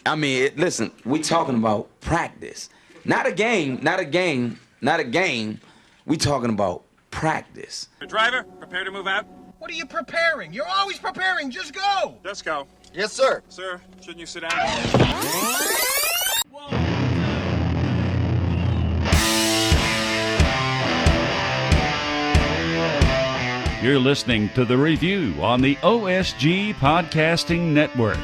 I mean, listen, we talking about practice, not a game, not a game, not a game. We talking about practice. Driver, prepare to move out. What are you preparing? You're always preparing. Just go. Let's go. Yes, sir. Sir, shouldn't you sit down? You're listening to The Review on the OSG Podcasting Network.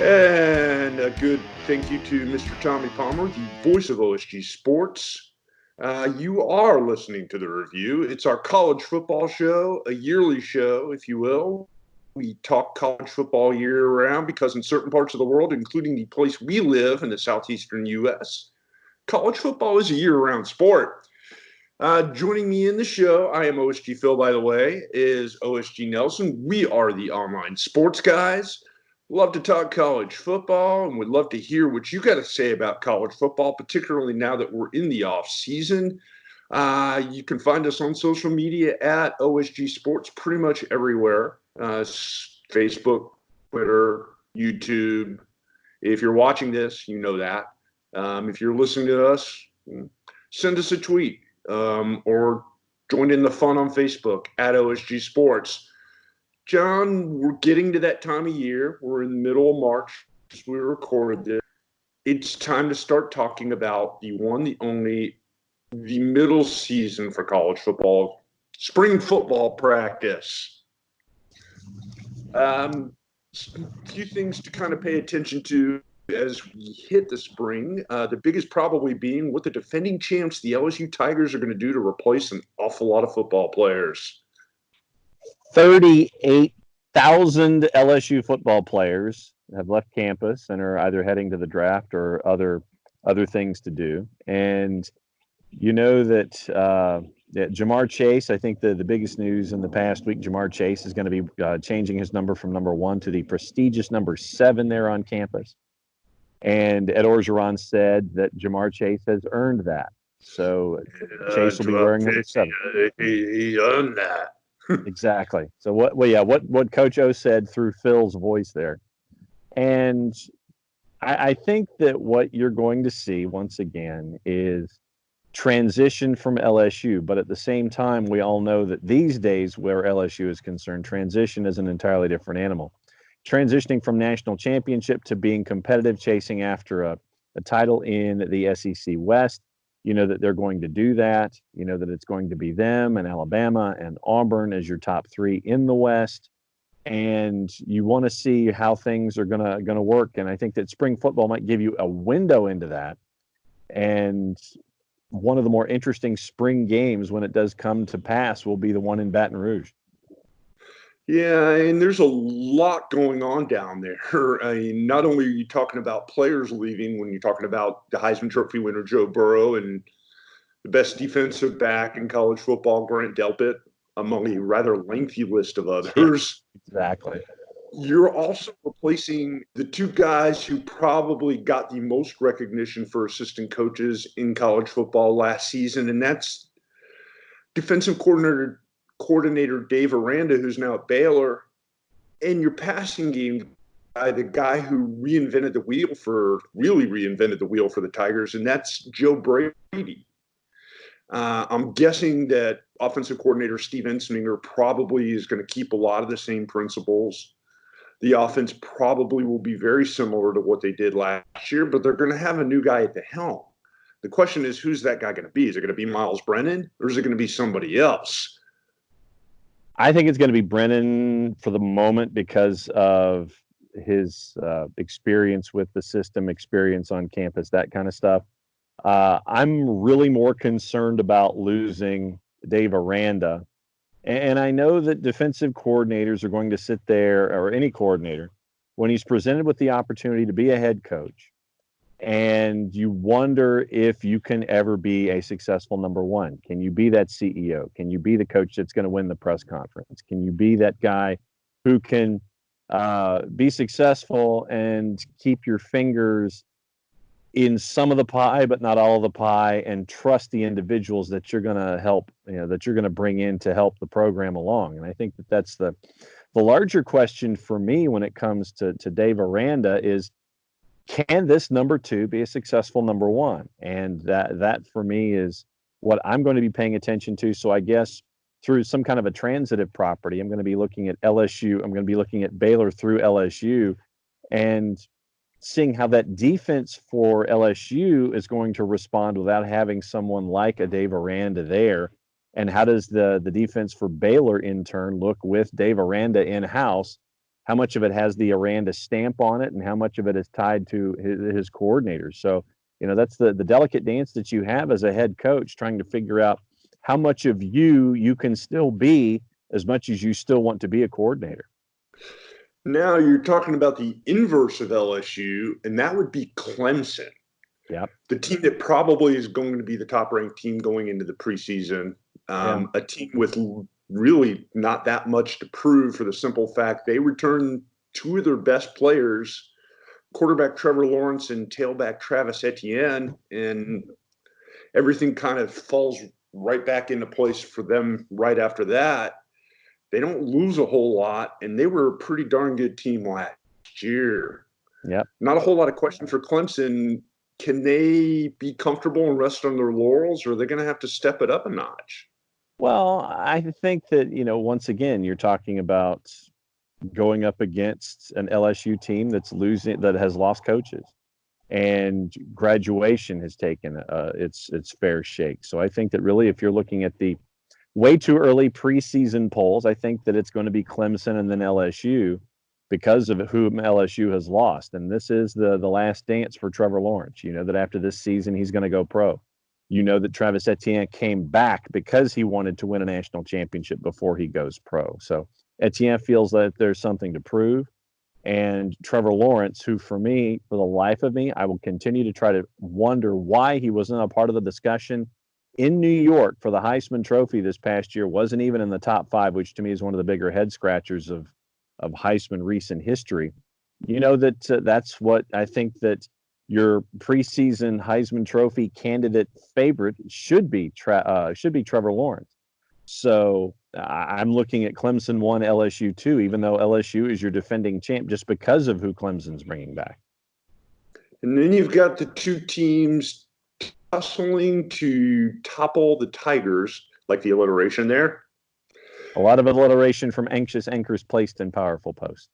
And a good thank you to Mr. Tommy Palmer, the voice of OSG Sports. You are listening to The Review. It's our college football show, a yearly show, if you will. We talk college football year-round because in certain parts of the world, including the place we live in the southeastern U.S., college football is a year-round sport. Joining me in the show, I am OSG Phil, by the way, is OSG Nelson. We are the online sports guys. Love to talk college football and would love to hear what you got to say about college football, particularly now that we're in the off season. You can find us on social media at OSG Sports pretty much everywhere. Facebook, Twitter, YouTube. If you're watching this, you know that. If you're listening to us, send us a tweet or join in the fun on Facebook at OSG Sports. John, we're getting to that time of year. We're in the middle of March as we recorded this. It's time to start talking about the one, the only, the middle season for college football, spring football practice. A few things to kind of pay attention to as we hit the spring. The biggest probably being what the defending champs, the LSU Tigers, are going to do to replace an awful lot of football players. 38,000 LSU football players have left campus and are either heading to the draft or other things to do. And you know that Ja'Marr Chase, I think the biggest news in the past week, Ja'Marr Chase is going to be changing his number from number 1 to the prestigious number 7 there on campus. And Ed Orgeron said that Ja'Marr Chase has earned that. So Chase will be wearing number 7. He earned that. Exactly. So what Coach O said through Phil's voice there. And I think that what you're going to see once again is transition from LSU. But at the same time, we all know that these days where LSU is concerned, transition is an entirely different animal. Transitioning from national championship to being competitive, chasing after a title in the SEC West. You know that they're going to do that. You know that it's going to be them and Alabama and Auburn as your top 3 in the West. And you want to see how things are gonna work. And I think that spring football might give you a window into that. And one of the more interesting spring games when it does come to pass will be the one in Baton Rouge. Yeah, and there's a lot going on down there. I mean, not only are you talking about players leaving when you're talking about the Heisman Trophy winner Joe Burrow and the best defensive back in college football, Grant Delpit, among a rather lengthy list of others. Exactly. You're also replacing the 2 guys who probably got the most recognition for assistant coaches in college football last season, and that's defensive coordinator Dave Aranda, who's now at Baylor, and your passing game guy, the guy who really reinvented the wheel for the Tigers, and that's Joe Brady. I'm guessing that offensive coordinator Steve Ensminger probably is going to keep a lot of the same principles. The offense probably will be very similar to what they did last year, but they're going to have a new guy at the helm. The question is, who's that guy going to be? Is it going to be Miles Brennan, or is it going to be somebody else? I think it's going to be Brennan for the moment because of his experience with the system, experience on campus, that kind of stuff. I'm really more concerned about losing Dave Aranda. And I know that defensive coordinators are going to sit there, or any coordinator, when he's presented with the opportunity to be a head coach, and you wonder if you can ever be a successful number 1. Can you be that CEO? Can you be the coach that's going to win the press conference? Can you be that guy who can be successful and keep your fingers in some of the pie, but not all of the pie, and trust the individuals that you're going to help, that you're going to bring in to help the program along. And I think that that's the larger question for me when it comes to Dave Aranda is, can this number 2 be a successful number 1? And that for me is what I'm going to be paying attention to. So I guess through some kind of a transitive property, I'm going to be looking at LSU. I'm going to be looking at Baylor through LSU and seeing how that defense for LSU is going to respond without having someone like a Dave Aranda there. And how does the defense for Baylor in turn look with Dave Aranda in-house? How much of it has the Aranda stamp on it, and how much of it is tied to his coordinators? So, that's the delicate dance that you have as a head coach, trying to figure out how much of you can still be as much as you still want to be a coordinator. Now you're talking about the inverse of LSU, and that would be Clemson. Yep. The team that probably is going to be the top-ranked team going into the preseason. A team with really not that much to prove, for the simple fact they returned 2 of their best players, quarterback Trevor Lawrence and tailback Travis Etienne, and everything kind of falls right back into place for them right after that. They don't lose a whole lot, and they were a pretty darn good team last year. Yep. Not a whole lot of question for Clemson. Can they be comfortable and rest on their laurels, or are they going to have to step it up a notch? Well, I think that, once again, you're talking about going up against an LSU team that has lost coaches, and graduation has taken its fair shake. So I think that really, if you're looking at the way too early preseason polls, I think that it's going to be Clemson and then LSU because of whom LSU has lost. And this is the last dance for Trevor Lawrence. That after this season, he's going to go pro. That Travis Etienne came back because he wanted to win a national championship before he goes pro. So Etienne feels that there's something to prove. And Trevor Lawrence, who for me, for the life of me, I will continue to try to wonder why he wasn't a part of the discussion in New York for the Heisman Trophy this past year, wasn't even in the top 5, which to me is one of the bigger head scratchers of Heisman recent history. That's what I think that your preseason Heisman Trophy candidate favorite should be Trevor Lawrence. So I'm looking at Clemson 1, LSU 2, even though LSU is your defending champ, just because of who Clemson's bringing back. And then you've got the 2 teams tussling to topple the Tigers, like the alliteration there. A lot of alliteration from anxious anchors placed in powerful posts.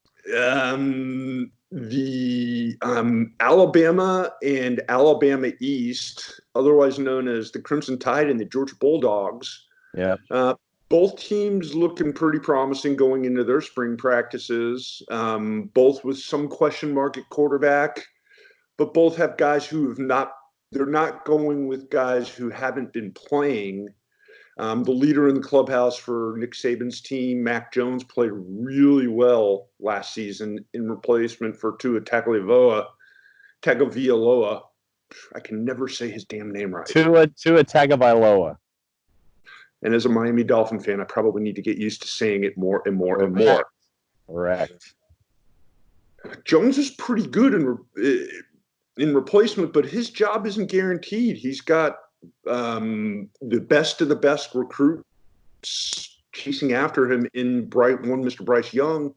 The Alabama and Alabama East, otherwise known as the Crimson Tide and the Georgia Bulldogs. Yeah. Both teams looking pretty promising going into their spring practices, both with some question mark at quarterback, but both have guys who they're not going with guys who haven't been playing. The leader in the clubhouse for Nick Saban's team, Mac Jones, played really well last season in replacement for Tua Tagovailoa. I can never say his damn name right. Tua Tagovailoa. And as a Miami Dolphin fan, I probably need to get used to saying it more and more and more. Correct. Jones is pretty good in replacement, but his job isn't guaranteed. He's got the best of the best recruits chasing after him in Mr. Bryce Young,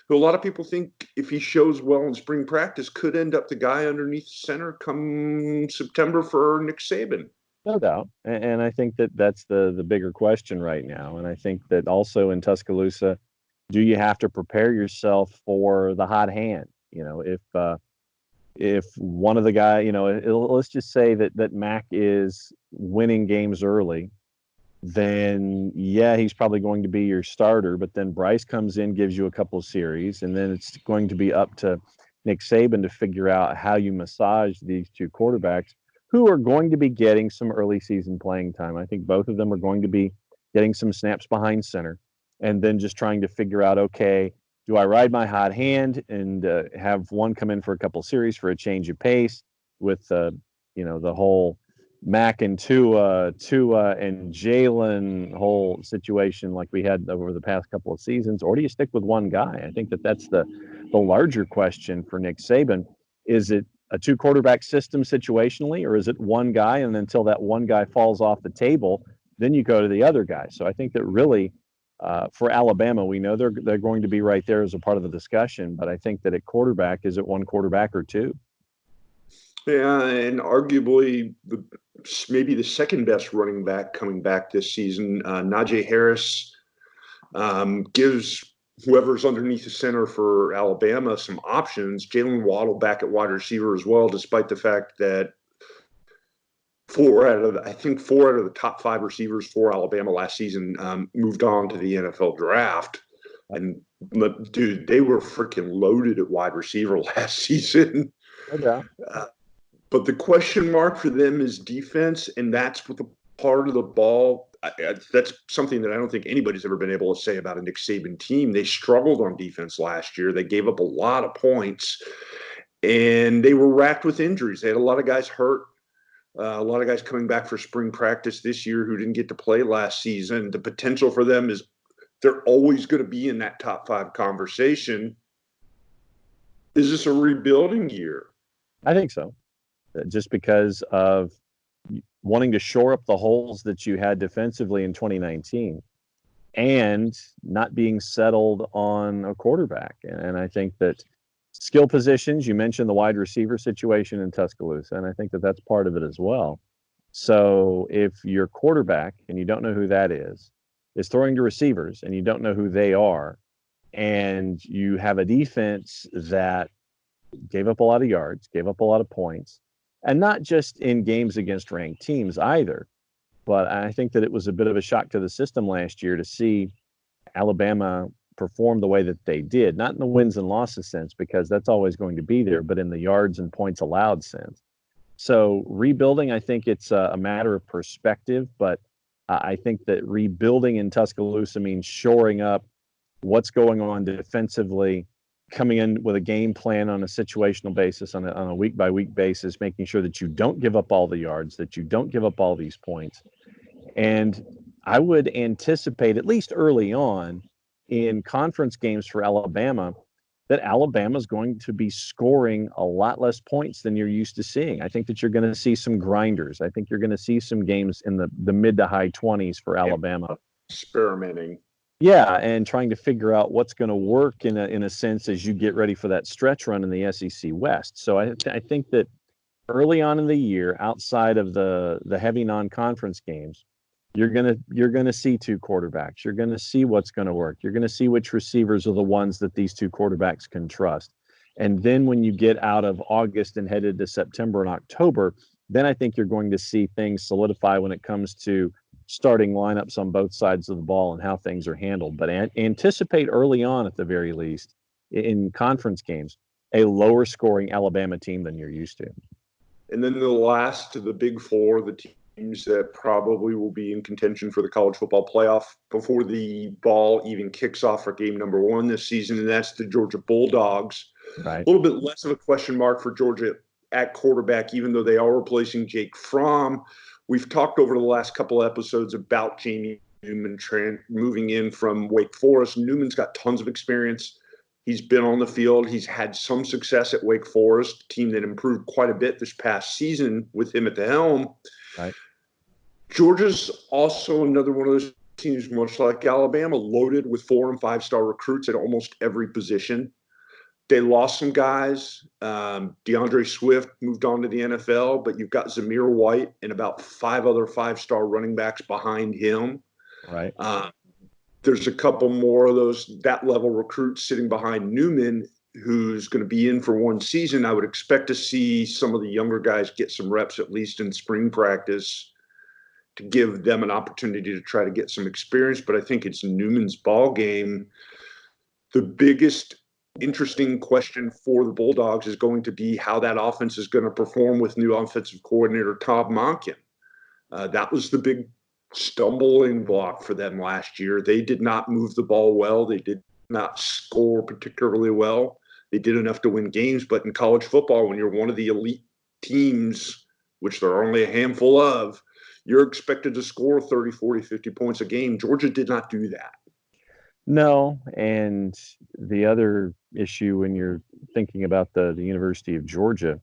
who a lot of people think, if he shows well in spring practice, could end up the guy underneath the center come September for Nick Saban. No doubt. And I think that that's the bigger question right now. And I think that also in Tuscaloosa, do you have to prepare yourself for the hot hand? If one of the guys, let's just say that Mac is winning games early, then yeah, he's probably going to be your starter. But then Bryce comes in, gives you a couple of series, and then it's going to be up to Nick Saban to figure out how you massage these 2 quarterbacks who are going to be getting some early season playing time. I think both of them are going to be getting some snaps behind center, and then just trying to figure out, okay, do I ride my hot hand and have one come in for a couple series for a change of pace with, the whole Mac and Tua and Jalen whole situation like we had over the past couple of seasons, or do you stick with one guy? I think that's the larger question for Nick Saban. Is it a two quarterback system situationally, or is it one guy, and until that one guy falls off the table, then you go to the other guy? So I think that really for Alabama, we know they're going to be right there as a part of the discussion, but I think that at quarterback, is it one quarterback or two? Yeah, and arguably maybe the second best running back coming back this season, Najee Harris, gives whoever's underneath the center for Alabama some options. Jalen Waddle back at wide receiver as well, despite the fact that four out of the top 5 receivers for Alabama last season moved on to the NFL draft. And dude, they were freaking loaded at wide receiver last season. Okay. But the question mark for them is defense, and that's what the part of the ball. That's something that I don't think anybody's ever been able to say about a Nick Saban team. They struggled on defense last year. They gave up a lot of points, and they were racked with injuries. They had a lot of guys hurt, a lot of guys coming back for spring practice this year who didn't get to play last season. The potential for them is they're always going to be in that top 5 conversation. Is this a rebuilding year? I think so. Just because of wanting to shore up the holes that you had defensively in 2019 and not being settled on a quarterback. And I think that skill positions, you mentioned the wide receiver situation in Tuscaloosa, and I think that that's part of it as well. So if your quarterback, and you don't know who that is throwing to receivers and you don't know who they are, and you have a defense that gave up a lot of yards, gave up a lot of points, and not just in games against ranked teams either. But I think that it was a bit of a shock to the system last year to see Alabama perform the way that they did, not in the wins and losses sense, because that's always going to be there, but in the yards and points allowed sense. So rebuilding, I think it's a matter of perspective, but I think that rebuilding in Tuscaloosa means shoring up what's going on defensively, coming in with a game plan on a situational basis, on a week-by-week basis, making sure that you don't give up all the yards, that you don't give up all these points. And I would anticipate, at least early on in conference games for Alabama, that Alabama's going to be scoring a lot less points than you're used to seeing. I think that you're going to see some grinders. I think you're going to see some games in the mid to high 20s for Alabama. Experimenting. Yeah, and trying to figure out what's going to work in a sense as you get ready for that stretch run in the SEC West. So I think that early on in the year, outside of the heavy non-conference games, you're gonna see 2 quarterbacks. You're gonna see what's going to work. You're going to see which receivers are the ones that these 2 quarterbacks can trust. And then when you get out of August and headed to September and October, then I think you're going to see things solidify when it comes to starting lineups on both sides of the ball and how things are handled. But anticipate early on, at the very least, in conference games, a lower scoring Alabama team than you're used to. And then the last of the big 4, the teams that probably will be in contention for the college football playoff before the ball even kicks off for game number 1 this season, and that's the Georgia Bulldogs. Right. A little bit less of a question mark for Georgia at quarterback, even though they are replacing Jake Fromm. We've talked over the last couple of episodes about Jamie Newman moving in from Wake Forest. Newman's got tons of experience. He's been on the field. He's had some success at Wake Forest, a team that improved quite a bit this past season with him at the helm. Right. Georgia's also another one of those teams, much like Alabama, loaded with 4- and 5-star recruits at almost every position. They lost some guys. DeAndre Swift moved on to the NFL, but you've got Zamir White and about 5 other 5-star running backs behind him. Right. There's a couple more of that level recruits sitting behind Newman, who's going to be in for 1 season. I would expect to see some of the younger guys get some reps, at least in spring practice, to give them an opportunity to try to get some experience. But I think it's Newman's ball game. The biggest interesting question for the Bulldogs is going to be how that offense is going to perform with new offensive coordinator Todd Monken. That was the big stumbling block for them last year. They did not move the ball well. They did not score particularly well. They did enough to win games, but in college football, when you're one of the elite teams, which there are only a handful of, you're expected to score 30, 40, 50 points a game. Georgia did not do that. No, and the other issue when you're thinking about the University of Georgia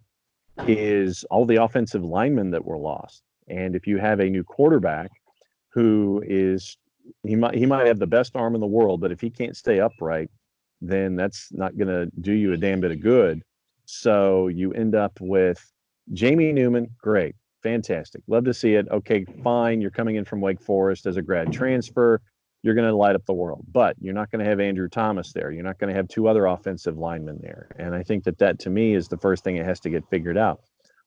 is all the offensive linemen that were lost. And if you have a new quarterback who is, he might have the best arm in the world, but if he can't stay upright, then that's not going to do you a damn bit of good. So you end up with Jamie Newman, great, fantastic, love to see it. Okay, fine, you're coming in from Wake Forest as a grad transfer. You're going to light up the world, but you're not going to have Andrew Thomas there. You're not going to have two other offensive linemen there. And I think that to me is the first thing that has to get figured out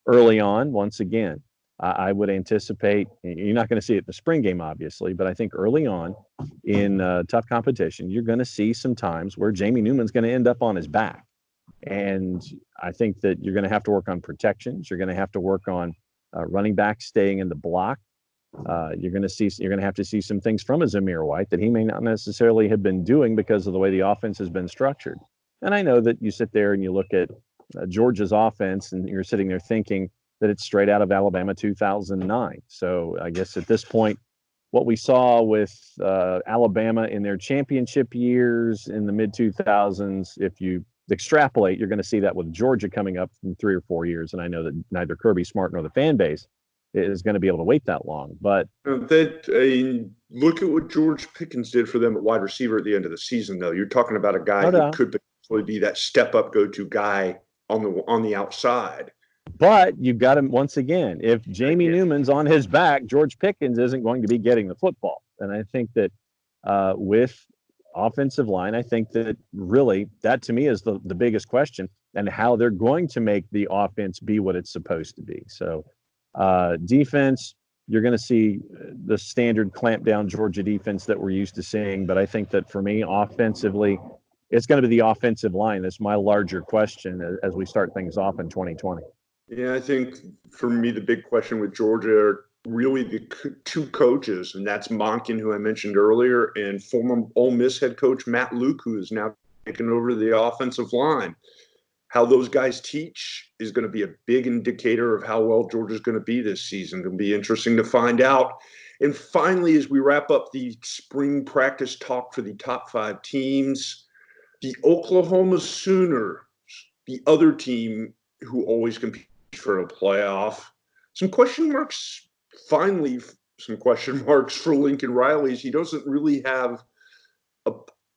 early on. Once again, I would anticipate, you're not going to see it in the spring game, obviously, but I think early on in tough competition, you're going to see some times where Jamie Newman's going to end up on his back. And I think that you're going to have to work on protections. You're going to have to work on running back staying in the block. You're going to have to see some things from a Zamir White that he may not necessarily have been doing because of the way the offense has been structured. And I know that you sit there and you look at Georgia's offense and you're sitting there thinking that it's straight out of Alabama 2009. So I guess at this point, what we saw with Alabama in their championship years in the mid 2000s, if you extrapolate, you're going to see that with Georgia coming up in 3 or 4 years. And I know that neither Kirby Smart nor the fan base is going to be able to wait that long. But look at what George Pickens did for them at wide receiver at the end of the season, though. You're talking about a guy who could potentially be that step-up go-to guy on the outside. But you've got him once again. If Jamie Newman's on his back, George Pickens isn't going to be getting the football. And I think that with offensive line, I think that really that to me is the biggest question, and how they're going to make the offense be what it's supposed to be. So defense, you're going to see the standard clamp down Georgia defense that we're used to seeing. But I think that for me, offensively, it's going to be the offensive line. That's my larger question as we start things off in 2020. Yeah, I think for me, the big question with Georgia are really the two coaches, and that's Monken, who I mentioned earlier, and former Ole Miss head coach Matt Luke, who is now taking over the offensive line. How those guys teach is going to be a big indicator of how well Georgia's going to be this season. It's going to be interesting to find out. And finally, as we wrap up the spring practice talk for the top 5 teams, the Oklahoma Sooners, the other team who always competes for a playoff. Some question marks for Lincoln Riley. He doesn't really have a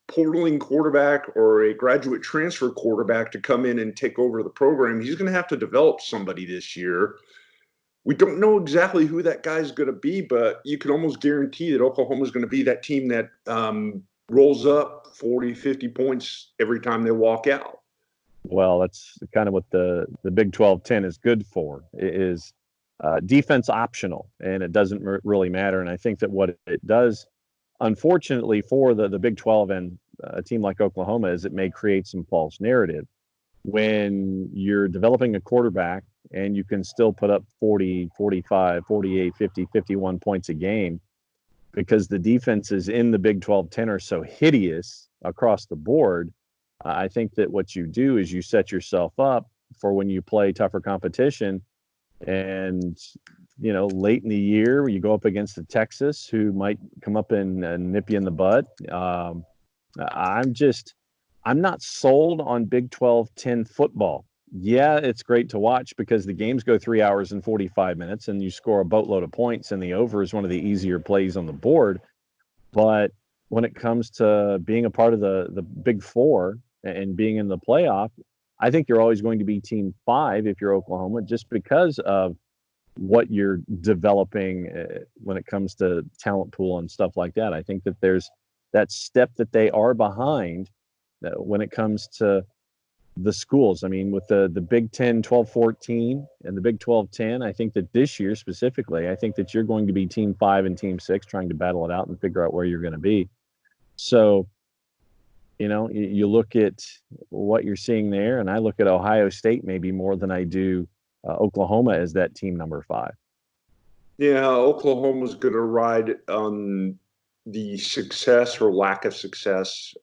portaling quarterback or a graduate transfer quarterback to come in and take over the program. He's going to have to develop somebody this year. We don't know exactly who that guy's going to be, but you can almost guarantee that Oklahoma is going to be that team that rolls up 40, 50 points every time they walk out. Well, that's kind of what the Big 12-10 is good for, is defense optional, and it doesn't really matter. And I think that what it does, unfortunately for the Big 12 and a team like Oklahoma, is it may create some false narrative. When you're developing a quarterback and you can still put up 40, 45, 48, 50, 51 points a game because the defenses in the Big 12-10 are so hideous across the board, I think that what you do is you set yourself up for when you play tougher competition. And, late in the year, you go up against the Texas, who might come up and nip you in the bud. I'm not sold on Big 12-10 football. Yeah, it's great to watch because the games go 3 hours and 45 minutes and you score a boatload of points, and the over is one of the easier plays on the board. But when it comes to being a part of the Big Four and being in the playoff, I think you're always going to be Team 5 if you're Oklahoma, just because of what you're developing when it comes to talent pool and stuff like that. I think that there's that step that they are behind when it comes to the schools. I mean, with the Big 10 12-14 and the Big 12-10, I think that this year specifically, I think that you're going to be Team 5 and Team 6 trying to battle it out and figure out where you're going to be. So, you look at what you're seeing there, and I look at Ohio State maybe more than I do Oklahoma as that team number 5. Yeah, Oklahoma's going to ride on the success or lack of success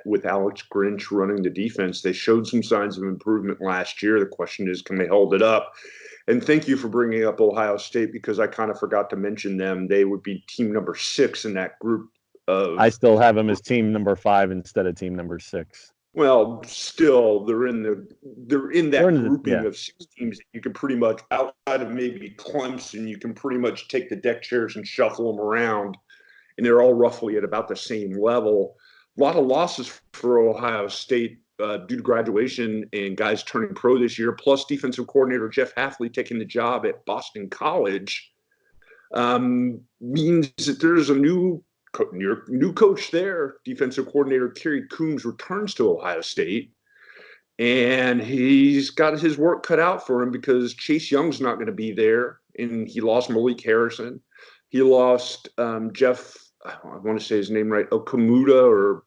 with Alex Grinch running the defense. They showed some signs of improvement last year. The question is, can they hold it up? And thank you for bringing up Ohio State, because I kind of forgot to mention them. They would be team number 6 in that group. I still have them as team number 5 instead of team number 6. Well, still, they're in that grouping yeah. of 6 teams that you can pretty much, outside of maybe Clemson, you can pretty much take the deck chairs and shuffle them around, and they're all roughly at about the same level. A lot of losses for Ohio State due to graduation and guys turning pro this year, plus defensive coordinator Jeff Hafley taking the job at Boston College, means that there's a new coach there. Defensive coordinator Kerry Coombs returns to Ohio State, and he's got his work cut out for him because Chase Young's not going to be there, and he lost Malik Harrison. He lost Jeff, I want to say his name right, Okamuda or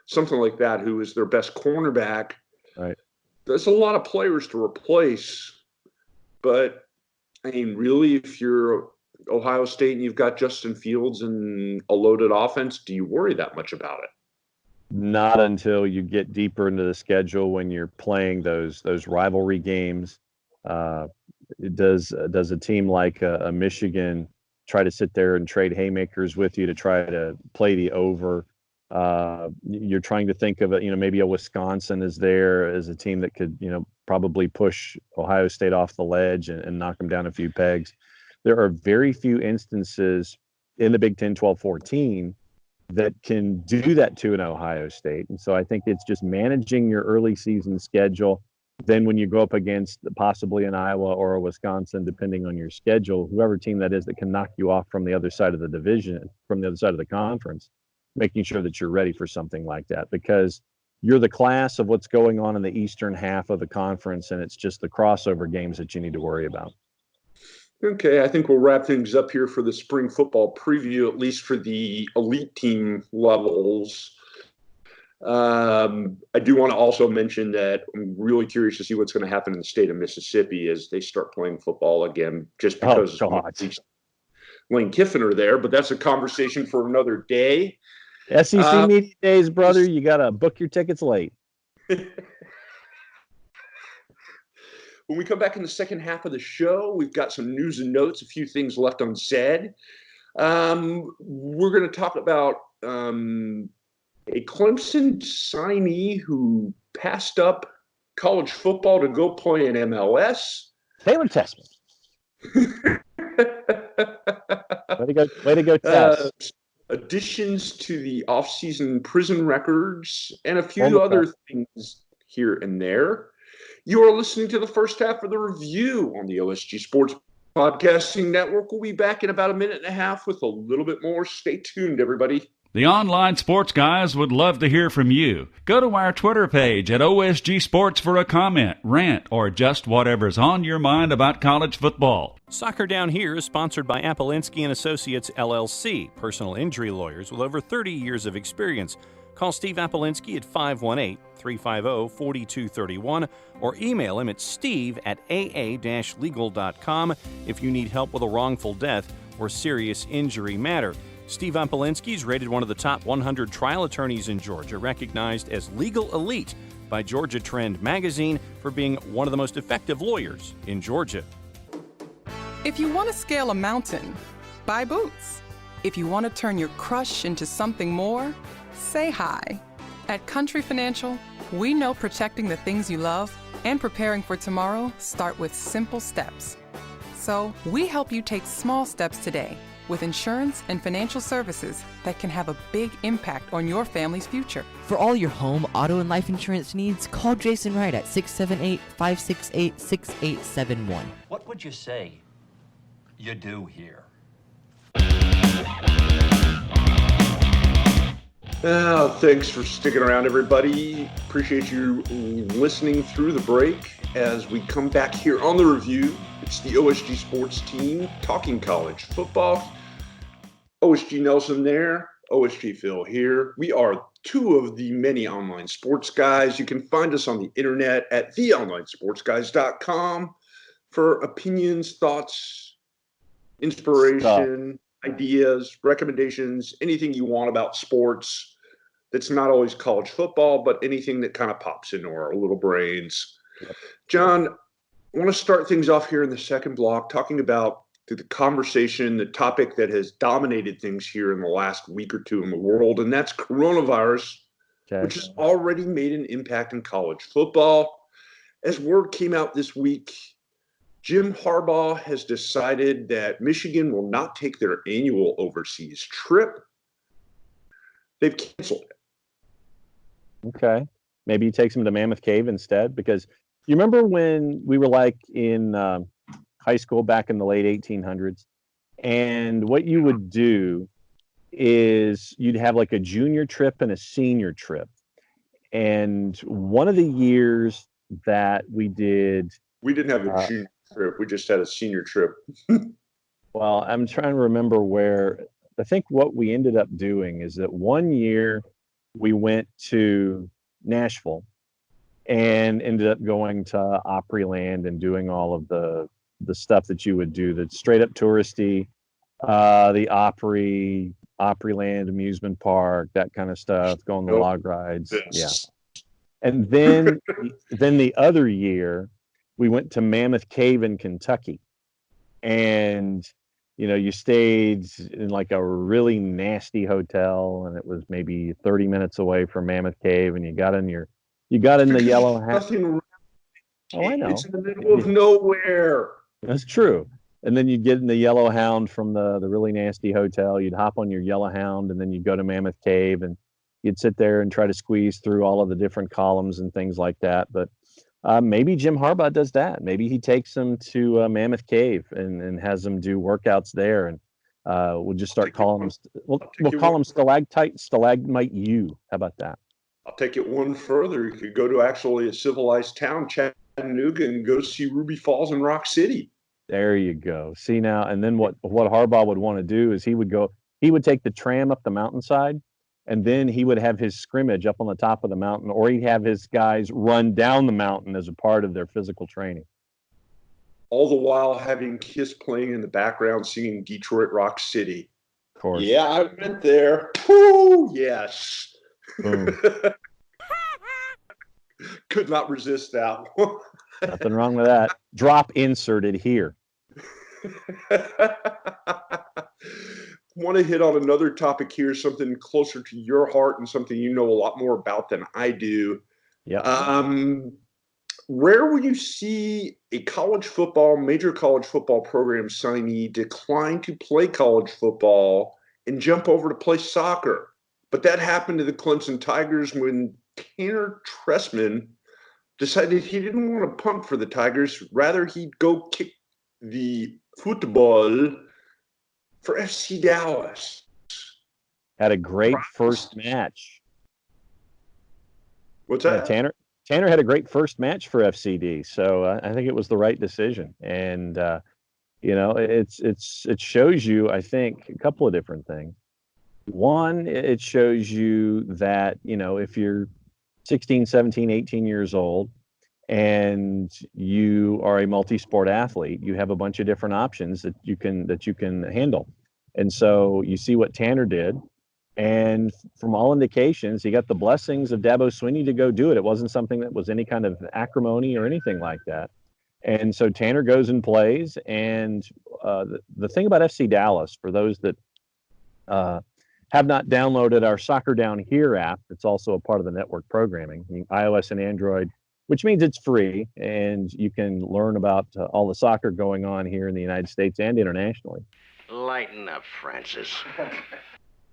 something like that, who is their best cornerback. Right. There's a lot of players to replace, but I mean, really, if you're Ohio State and you've got Justin Fields and a loaded offense, do you worry that much about it? Not until you get deeper into the schedule when you're playing those rivalry games. Does a team like a Michigan try to sit there and trade haymakers with you to try to play the over? You're trying to think of it, maybe a Wisconsin is there as a team that could, probably push Ohio State off the ledge and knock them down a few pegs. There are very few instances in the Big 10, 12, 14 that can do that to an Ohio State. And so I think it's just managing your early season schedule. Then when you go up against possibly an Iowa or a Wisconsin, depending on your schedule, whoever team that is that can knock you off from the other side of the division, from the other side of the conference, making sure that you're ready for something like that, because you're the class of what's going on in the eastern half of the conference, and it's just the crossover games that you need to worry about. Okay, I think we'll wrap things up here for the spring football preview, at least for the elite team levels. I do want to also mention that I'm really curious to see what's going to happen in the state of Mississippi as they start playing football again, just because Lane Kiffin are there, but that's a conversation for another day. SEC Media Days, brother, you got to book your tickets late. When we come back in the second half of the show, we've got some news and notes, a few things left unsaid. We're going to talk about a Clemson signee who passed up college football to go play in MLS. Taylor Tessman. Way to go, Tess. Additions to the off-season prison records and a few other things here and there. You are listening to the first half of the review on the OSG Sports Podcasting Network. We'll be back in about a minute and a half with a little bit more. Stay tuned, everybody. The online sports guys would love to hear from you. Go to our Twitter page at OSG Sports for a comment, rant, or just whatever's on your mind about college football. Soccer Down Here is sponsored by Apolinski & Associates, LLC, personal injury lawyers with over 30 years of experience. Call Steve Apolinski at 518-350-4231 or email him at steve@aa-legal.com if you need help with a wrongful death or serious injury matter. Steve Apolinski is rated one of the top 100 trial attorneys in Georgia, recognized as Legal Elite by Georgia Trend magazine for being one of the most effective lawyers in Georgia. If you want to scale a mountain, buy boots. If you want to turn your crush into something more, say hi. At Country Financial, we know protecting the things you love and preparing for tomorrow start with simple steps. So we help you take small steps today with insurance and financial services that can have a big impact on your family's future. For all your home, auto, and life insurance needs, call Jason Wright at 678-568-6871. What would you say you do here? Thanks for sticking around, everybody. Appreciate you listening through the break as we come back here on the review. It's the OSG Sports team talking college football. OSG Nelson there, OSG Phil here. We are two of the many online sports guys. You can find us on the internet at theonlinesportsguys.com for opinions, thoughts, inspiration, ideas, recommendations, anything you want about sports that's not always college football, but anything that kind of pops into our little brains. Yep. John, I want to start things off here in the second block talking about the conversation, the topic that has dominated things here in the last week or two in the world, and that's coronavirus which has already made an impact in college football. As word came out this week, Jim Harbaugh has decided that Michigan will not take their annual overseas trip. They've canceled it. Okay. Maybe he takes them to Mammoth Cave instead, because you remember when we were like in high school back in the late 1800s, and what you would do is you'd have like a junior trip and a senior trip. And one of the years that we didn't have a junior trip. We just had a senior trip. Well, I'm trying to remember where. I think what we ended up doing is that one year we went to Nashville and ended up going to Opryland and doing all of the stuff that you would do, that's straight up touristy, the Opryland amusement park, that kind of stuff, going to log rides. Yeah. And then the other year we went to Mammoth Cave in Kentucky, and you stayed in like a really nasty hotel, and it was maybe 30 minutes away from Mammoth Cave, and you got in the Yellow Hound. Oh, I know. It's in the middle of nowhere. That's true. And then you'd get in the Yellow Hound from the really nasty hotel. You'd hop on your Yellow Hound, and then you'd go to Mammoth Cave, and you'd sit there and try to squeeze through all of the different columns and things like that. But maybe Jim Harbaugh does that. Maybe he takes them to Mammoth Cave and has them do workouts there, and we'll just start calling them. We'll call them Stalactite, Stalagmite U. How about that? I'll take it one further. You could go to actually a civilized town, Chattanooga, and go see Ruby Falls and Rock City. There you go. See now, and then what Harbaugh would want to do is he would take the tram up the mountainside, and then he would have his scrimmage up on the top of the mountain, or he'd have his guys run down the mountain as a part of their physical training. All the while having Kiss playing in the background, singing Detroit Rock City. Of course. Yeah, I went there. Woo, yes. Could not resist that one. Nothing wrong with that. Drop inserted here. Want to hit on another topic here, something closer to your heart and something you know a lot more about than I do. Yeah. Where would you see a major college football program signee decline to play college football and jump over to play soccer? But that happened to the Clemson Tigers when Tanner Tressman decided he didn't want to punt for the Tigers. Rather, he'd go kick the football for FC Dallas. Had a great first match. What's that? Tanner had a great first match for FCD, so I think it was the right decision. And it shows you, I think, a couple of different things. One, it shows you that if you're 16, 17, 18 years old and you are a multi-sport athlete, you have a bunch of different options that you can handle. And so you see what Tanner did, and from all indications, he got the blessings of Dabo Swinney to go do it. It wasn't something that was any kind of acrimony or anything like that. And so Tanner goes and plays. And the thing about FC Dallas, for those that have not downloaded our Soccer Down Here app, it's also a part of the network programming, iOS and Android, which means it's free, and you can learn about all the soccer going on here in the United States and internationally. Lighten up, Francis.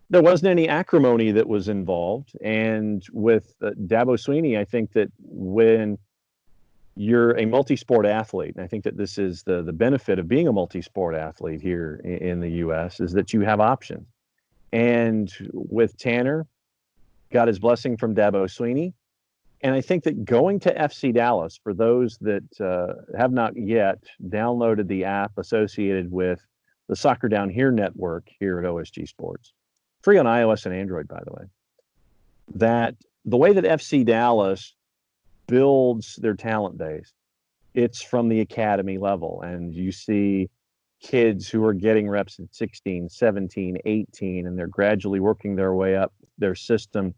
There wasn't any acrimony that was involved. And with Dabo Swinney, I think that when you're a multi-sport athlete, and I think that this is the benefit of being a multi-sport athlete here in the U.S., is that you have options. And with Tanner, got his blessing from Dabo Swinney. And I think that going to FC Dallas, for those that have not yet downloaded the app associated with the Soccer Down Here network here at OSG Sports, free on iOS and Android, by the way, that the way that FC Dallas builds their talent base, it's from the academy level. And you see kids who are getting reps at 16, 17, 18, and they're gradually working their way up their system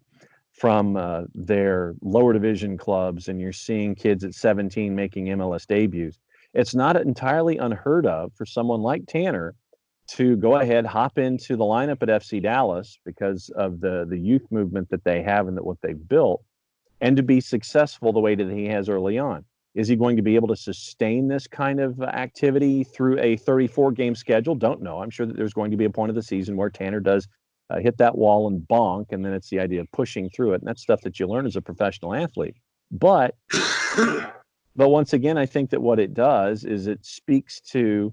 from their lower division clubs. And you're seeing kids at 17 making MLS debuts. It's not entirely unheard of for someone like Tanner to go ahead, hop into the lineup at FC Dallas because of the youth movement that they have and that what they've built, and to be successful the way that he has early on. Is he going to be able to sustain this kind of activity through a 34-game schedule? Don't know. I'm sure that there's going to be a point of the season where Tanner does hit that wall and bonk, and then it's the idea of pushing through it. And that's stuff that you learn as a professional athlete. But once again, I think that what it does is it speaks to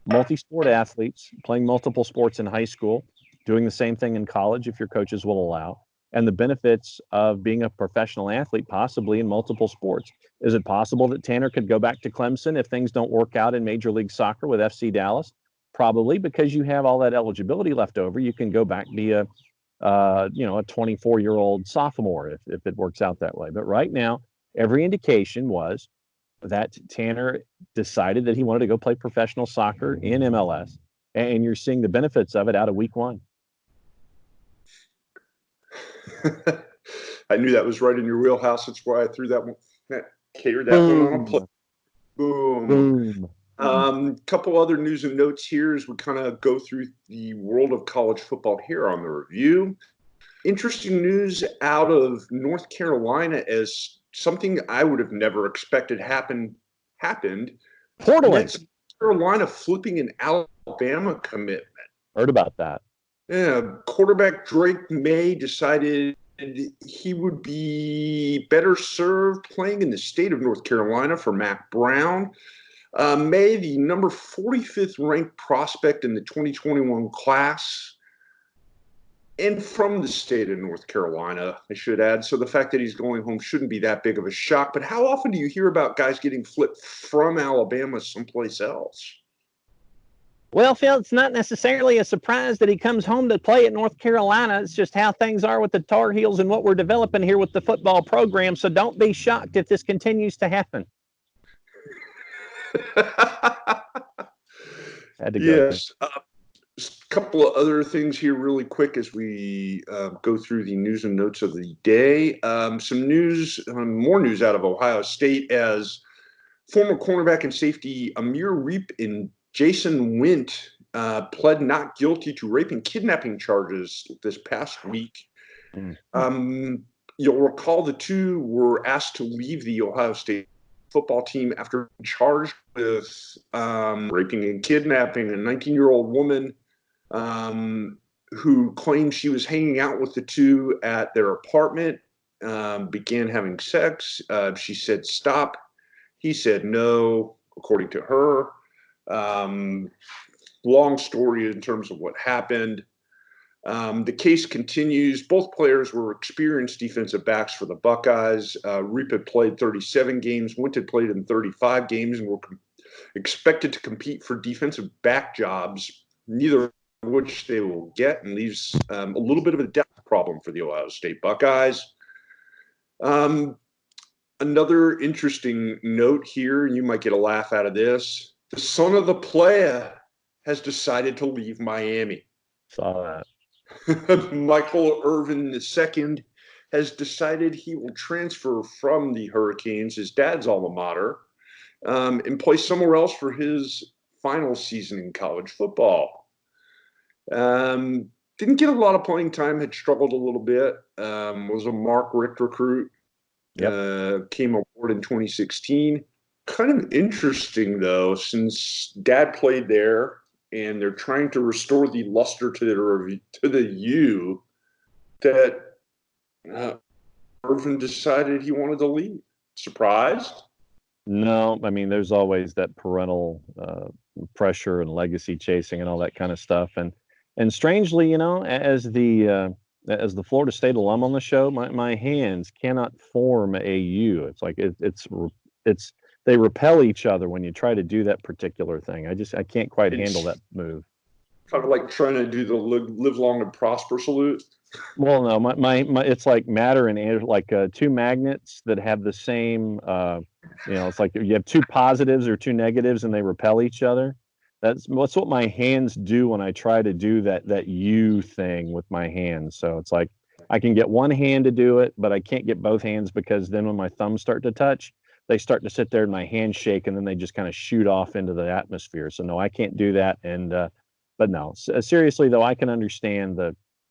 multi-sport athletes playing multiple sports in high school, doing the same thing in college if your coaches will allow, and the benefits of being a professional athlete possibly in multiple sports. Is it possible that Tanner could go back to Clemson if things don't work out in Major League Soccer with FC Dallas? Probably, because you have all that eligibility left over. You can go back and be a 24-year-old sophomore if it works out that way. But right now, every indication was that Tanner decided that he wanted to go play professional soccer in MLS, and you're seeing the benefits of it out of week one. I knew that was right in your wheelhouse. That's why I threw that one. Catered that one on a play. Boom. Couple other news and notes here as we kind of go through the world of college football here on the review. Interesting news out of North Carolina as something I would have never expected happened. Portland. North Carolina flipping an Alabama commitment. Heard about that. Yeah, quarterback Drake May decided he would be better served playing in the state of North Carolina for Mack Brown. May, the number 45th ranked prospect in the 2021 class, and from the state of North Carolina, I should add. So the fact that he's going home shouldn't be that big of a shock. But how often do you hear about guys getting flipped from Alabama someplace else? Well, Phil, it's not necessarily a surprise that he comes home to play at North Carolina. It's just how things are with the Tar Heels and what we're developing here with the football program. So don't be shocked if this continues to happen. Yes. A couple of other things here really quick as we go through the news and notes of the day. Some news, more news out of Ohio State as former cornerback and safety Amir Reep and Jason Wint pled not guilty to rape and kidnapping charges this past week. You'll recall the two were asked to leave the Ohio State football team after being charged with raping and kidnapping a 19-year-old woman who claimed she was hanging out with the two at their apartment, began having sex. She said stop. He said no, according to her. Long story in terms of what happened. The case continues. Both players were experienced defensive backs for the Buckeyes. Reep had played 37 games. Wint had played in 35 games and were expected to compete for defensive back jobs, neither of which they will get, and leaves a little bit of a depth problem for the Ohio State Buckeyes. Another interesting note here, and you might get a laugh out of this. The son of the player has decided to leave Miami. Saw that. Michael Irvin II has decided he will transfer from the Hurricanes, his dad's alma mater, and play somewhere else for his final season in college football. Didn't get a lot of playing time, had struggled a little bit, was a Mark Richt recruit, came aboard in 2016. Kind of interesting, though, since dad played there, and they're trying to restore the luster to the U, that Irvin decided he wanted to leave. Surprised? No, I mean, there's always that parental pressure and legacy chasing and all that kind of stuff. And strangely, as the Florida State alum on the show, my hands cannot form a U. It's like it's they repel each other when you try to do that particular thing. I can't quite handle that move. Kind of like trying to do the live long and prosper salute. Well, no, my it's like matter and air, like two magnets that have the same. It's like you have two positives or two negatives and they repel each other. That's what my hands do when I try to do that U thing with my hands. So it's like I can get one hand to do it, but I can't get both hands because then when my thumbs start to touch, they start to sit there and my hands shake and then they just kind of shoot off into the atmosphere. So no, I can't do that. And But no, seriously though, I can understand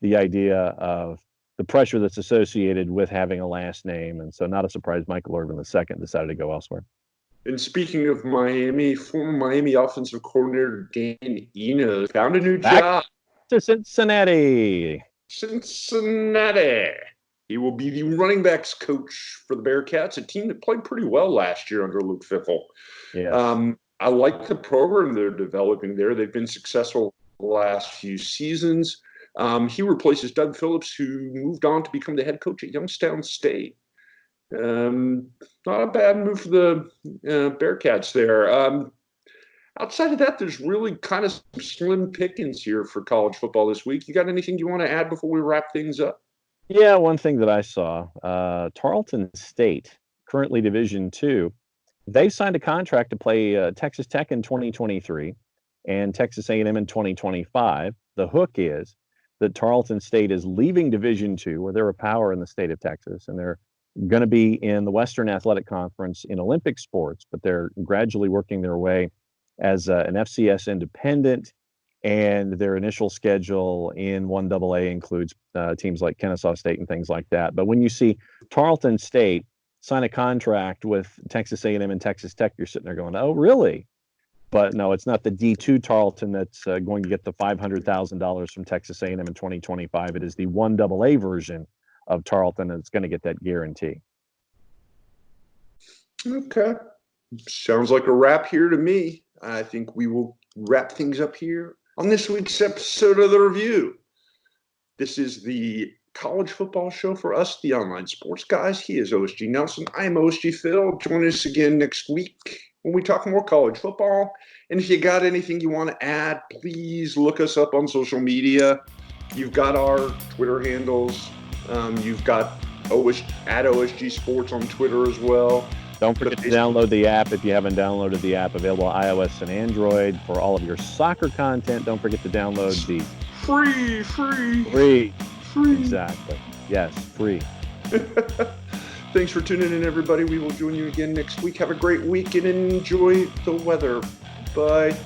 the idea of the pressure that's associated with having a last name, and so not a surprise Michael Irvin II decided to go elsewhere. And speaking of Miami, former Miami offensive coordinator Dan Enos found a new job. To Cincinnati. He will be the running backs coach for the Bearcats, a team that played pretty well last year under Luke Fickell. Yeah. I like the program they're developing there. They've been successful the last few seasons. He replaces Doug Phillips, who moved on to become the head coach at Youngstown State. Not a bad move for the Bearcats there. Outside of that, there's really kind of some slim pickings here for college football this week. You got anything you want to add before we wrap things up? Yeah, one thing that I saw, Tarleton State, currently Division II, they signed a contract to play Texas Tech in 2023 and Texas A&M in 2025. The hook is that Tarleton State is leaving Division II, where they're a power in the state of Texas, and they're going to be in the Western Athletic Conference in Olympic sports, but they're gradually working their way as an FCS independent, and their initial schedule in 1AA includes teams like Kennesaw State and things like that. But when you see Tarleton State sign a contract with Texas A&M and Texas Tech, you're sitting there going, oh, really? But no, it's not the D2 Tarleton that's going to get the $500,000 from Texas A&M in 2025. It is the 1AA version of Tarleton that's going to get that guarantee. Okay. Sounds like a wrap here to me. I think we will wrap things up here on this week's episode of The Review. This is the college football show for us, the online sports guys. He is OSG Nelson. I am OSG Phil. Join us again next week when we talk more college football. And if you got anything you want to add, please look us up on social media. You've got our Twitter handles. You've got at OSG Sports on Twitter as well. Don't forget to download the app if you haven't downloaded the app, available on iOS and Android for all of your soccer content. Don't forget to download the free. Exactly. Yes, free. Thanks for tuning in, everybody. We will join you again next week. Have a great week and enjoy the weather. Bye.